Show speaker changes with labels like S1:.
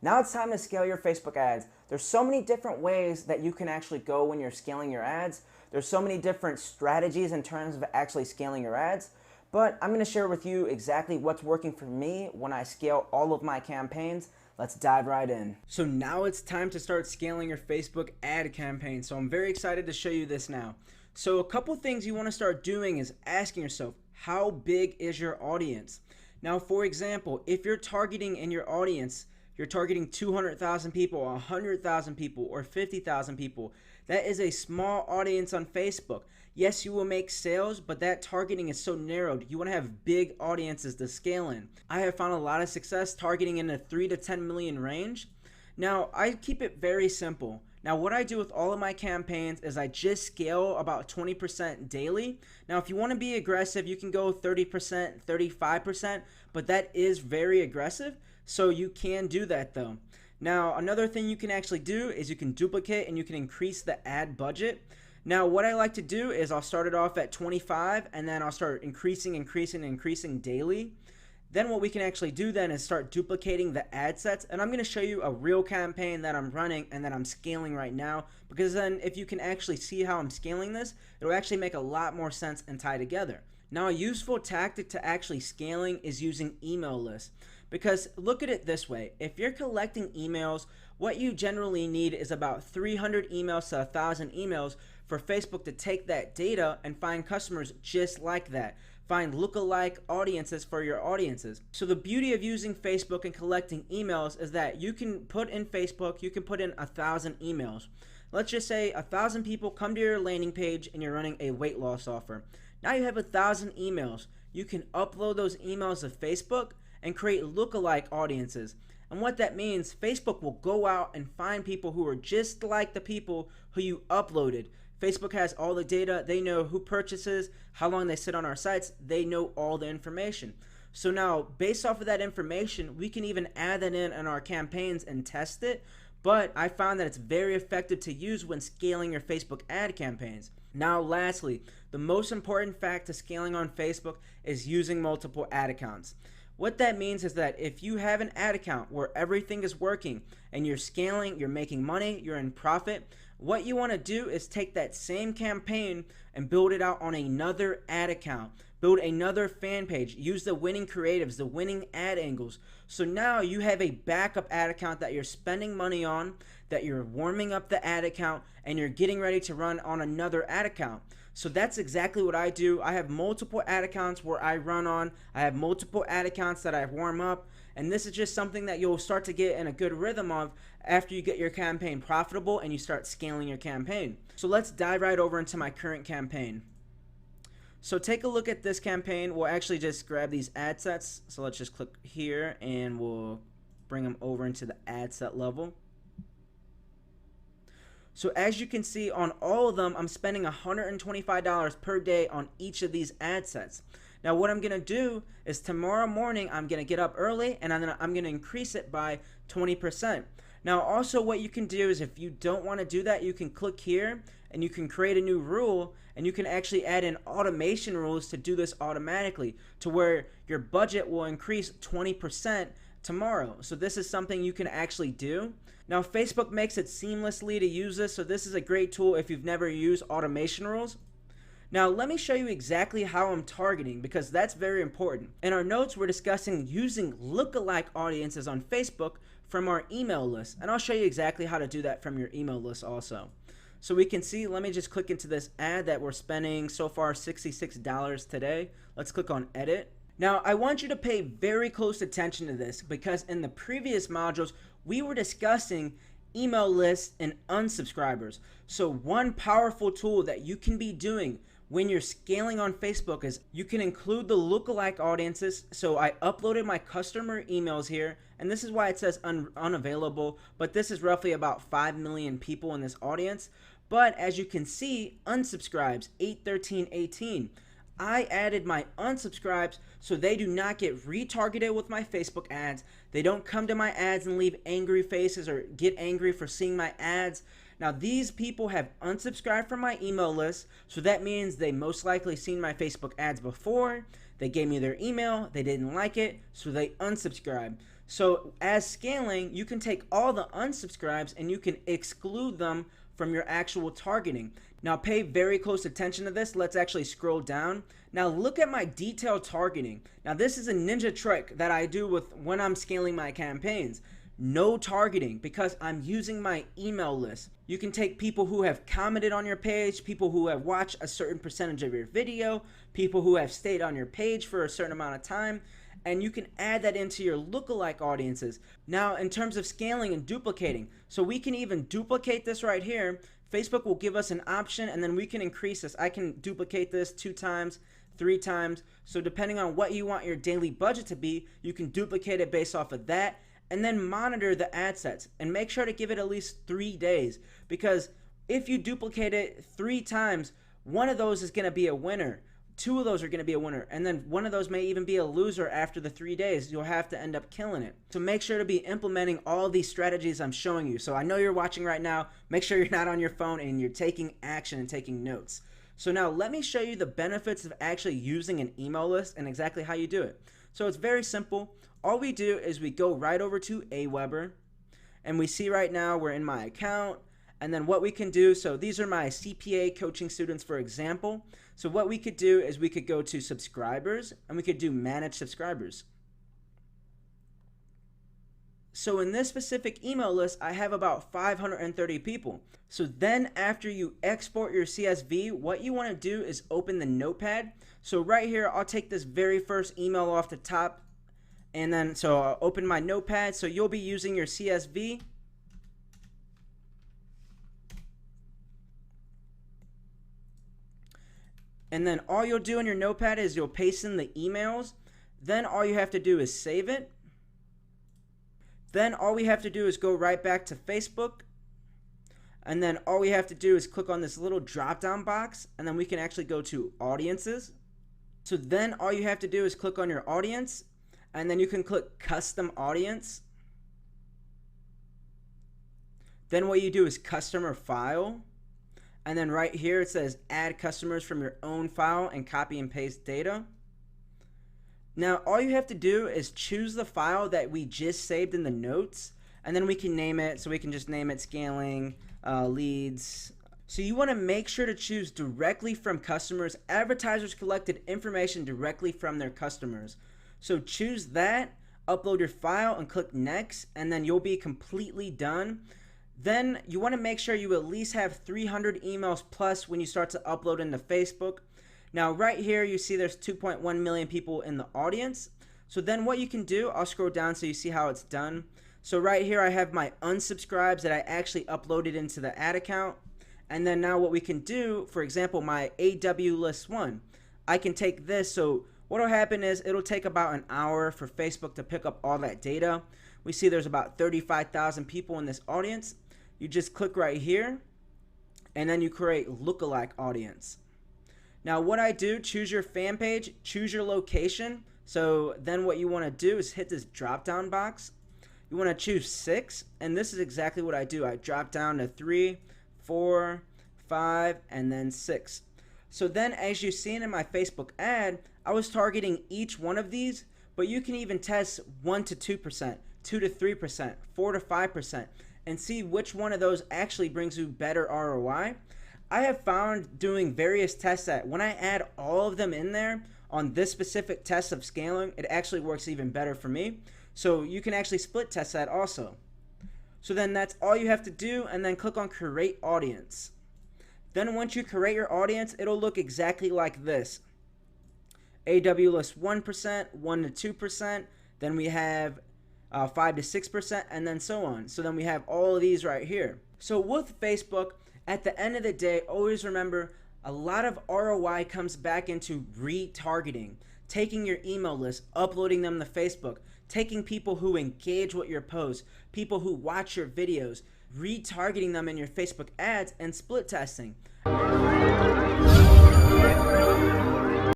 S1: Now it's time to scale your Facebook ads. There's so many different ways that you can actually go when you're scaling your ads. There's so many different strategies in terms of actually scaling your ads. But I'm going to share with you exactly what's working for me when I scale all of my campaigns. Let's dive right in. So now it's time to start scaling your Facebook ad campaign. So I'm very excited to show you this now. So a couple things you want to start doing is asking yourself, how big is your audience? Now, for example, if you're targeting in your audience, you're targeting 200,000 people, 100,000 people, or 50,000 people. That is a small audience on Facebook. Yes, you will make sales, but that targeting is so narrowed. You want to have big audiences to scale in. I have found a lot of success targeting in the 3 to 10 million range. Now, I keep it very simple. Now, what I do with all of my campaigns is I just scale about 20% daily. Now, if you want to be aggressive, you can go 30%, 35%, but that is very aggressive. So you can do that though. Now, another thing you can actually do is you can duplicate and you can increase the ad budget. Now, what I like to do is I'll start it off at 25 and then I'll start increasing daily. Then what we can actually do then is start duplicating the ad sets, and I'm going to show you a real campaign that I'm running and that I'm scaling right now, because then if you can actually see how I'm scaling this, it'll actually make a lot more sense and tie together. Now, a useful tactic to actually scaling is using email lists, because look at it this way. If you're collecting emails, what you generally need is about 300 emails to 1,000 emails for Facebook to take that data and find customers just like that. Find lookalike audiences for your audiences. So the beauty of using Facebook and collecting emails is that you can put in Facebook, you can put in 1,000 emails. Let's just say 1,000 people come to your landing page and you're running a weight loss offer. Now you have 1,000 emails. You can upload those emails to Facebook and create lookalike audiences. And what that means, Facebook will go out and find people who are just like the people who you uploaded. Facebook has all the data. They know who purchases, how long they sit on our sites. They know all the information. So now, based off of that information, we can even add that in our campaigns and test it. But I found that it's very effective to use when scaling your Facebook ad campaigns. Now, lastly, the most important fact to scaling on Facebook is using multiple ad accounts. What that means is that if you have an ad account where everything is working and you're scaling, you're making money, you're in profit, what you want to do is take that same campaign and build it out on another ad account. Build another fan page. Use the winning creatives, the winning ad angles. So now you have a backup ad account that you're spending money on, that you're warming up the ad account, and you're getting ready to run on another ad account. So that's exactly what I do. I have multiple ad accounts where I run on. I have multiple ad accounts that I warm up. And this is just something that you'll start to get in a good rhythm of after you get your campaign profitable and you start scaling your campaign. So let's dive right over into my current campaign. So take a look at this campaign. We'll actually just grab these ad sets. So let's just click here and we'll bring them over into the ad set level. So as you can see on all of them, I'm spending $125 per day on each of these ad sets. Now what I'm going to do is tomorrow morning, I'm going to get up early and I'm going to increase it by 20%. Now also what you can do is if you don't want to do that, you can click here and you can create a new rule and you can actually add in automation rules to do this automatically to where your budget will increase 20% tomorrow. So this is something you can actually do. Now Facebook makes it seamlessly to use this, so this is a great tool if you've never used automation rules. Now let me show you exactly how I'm targeting, because that's very important. In our notes we're discussing using lookalike audiences on Facebook from our email list, and I'll show you exactly how to do that from your email list also. So we can see, let me just click into this ad that we're spending so far $66 today. Let's click on edit. Now I want you to pay very close attention to this, because in the previous modules we were discussing email lists and unsubscribers. So one powerful tool that you can be doing when you're scaling on Facebook is you can include the lookalike audiences. So I uploaded my customer emails here, and this is why it says unavailable, but this is roughly about 5 million people in this audience. But as you can see, unsubscribes 81318. I added my unsubscribes so they do not get retargeted with my Facebook ads. They don't come to my ads and leave angry faces or get angry for seeing my ads. Now these people have unsubscribed from my email list, so that means they most likely seen my Facebook ads before. They gave me their email, they didn't like it, so they unsubscribed. So as scaling, you can take all the unsubscribes and you can exclude them from your actual targeting. Now pay very close attention to this. Let's actually scroll down. Now look at my detailed targeting. Now this is a ninja trick that I do with when I'm scaling my campaigns. No targeting, because I'm using my email list. You can take people who have commented on your page, people who have watched a certain percentage of your video, people who have stayed on your page for a certain amount of time, and you can add that into your lookalike audiences. Now in terms of scaling and duplicating, so we can even duplicate this right here. Facebook will give us an option and then we can increase this. I can duplicate this 2 times, 3 times. So depending on what you want your daily budget to be, you can duplicate it based off of that, and then monitor the ad sets and make sure to give it at least 3 days, because if you duplicate it 3 times, one of those is going to be a winner. 2 of those are going to be a winner, and then one of those may even be a loser after the 3 days. You'll have to end up killing it. So make sure to be implementing all these strategies I'm showing you. So I know you're watching right now. Make sure you're not on your phone and you're taking action and taking notes. So now let me show you the benefits of actually using an email list and exactly how you do it. So it's very simple. All we do is we go right over to Aweber, and we see right now we're in my account. And then what we can do, so these are my CPA coaching students, for example. So what we could do is we could go to subscribers and we could do manage subscribers. So in this specific email list, I have about 530 people. So then after you export your CSV, what you want to do is open the notepad. So right here, I'll take this very first email off the top. And then, so I'll open my notepad. So you'll be using your CSV. And then all you'll do in your notepad is you'll paste in the emails. Then all you have to do is save it. Then all we have to do is go right back to Facebook. And then all we have to do is click on this little drop down box, and then we can actually go to audiences. So then all you have to do is click on your audience, and then you can click custom audience. Then what you do is customer file. And then right here it says add customers from your own file and copy and paste data. Now all you have to do is choose the file that we just saved in the notes, and then we can name it. So we can just name it scaling leads. So you want to make sure to choose directly from customers. Advertisers collected information directly from their customers. So choose that, upload your file, and click next, and then you'll be completely done. Then you want to make sure you at least have 300 emails plus when you start to upload into Facebook. Now right here you see there's 2.1 million people in the audience. So then what you can do, I'll scroll down so you see how it's done. So right here I have my unsubscribes that I actually uploaded into the ad account. And then now what we can do, for example, my AW list 1, I can take this. So what will happen is it'll take about an hour for Facebook to pick up all that data. We see there's about 35,000 people in this audience. You just click right here, and then you create lookalike audience. Now what I do, choose your fan page, choose your location. So then what you want to do is hit this drop down box. You want to choose 6, and this is exactly what I do. I drop down to 3, 4, 5, and then 6. So then as you've seen in my Facebook ad, I was targeting each one of these, but you can even test 1 to 2%, 2 to 3%, 4 to 5%. And see which one of those actually brings you better ROI. I have found doing various tests that when I add all of them in there on this specific test of scaling, it actually works even better for me. So you can actually split test that also. So then that's all you have to do, and then click on create audience. Then once you create your audience, it'll look exactly like this. AW list 1%, 1 to 2%, then we have 5 to 6%, and then so on. So then we have all of these right here. So with Facebook, at the end of the day, always remember a lot of ROI comes back into retargeting, taking your email list, uploading them to Facebook, taking people who engage with your posts, people who watch your videos, retargeting them in your Facebook ads, and split testing.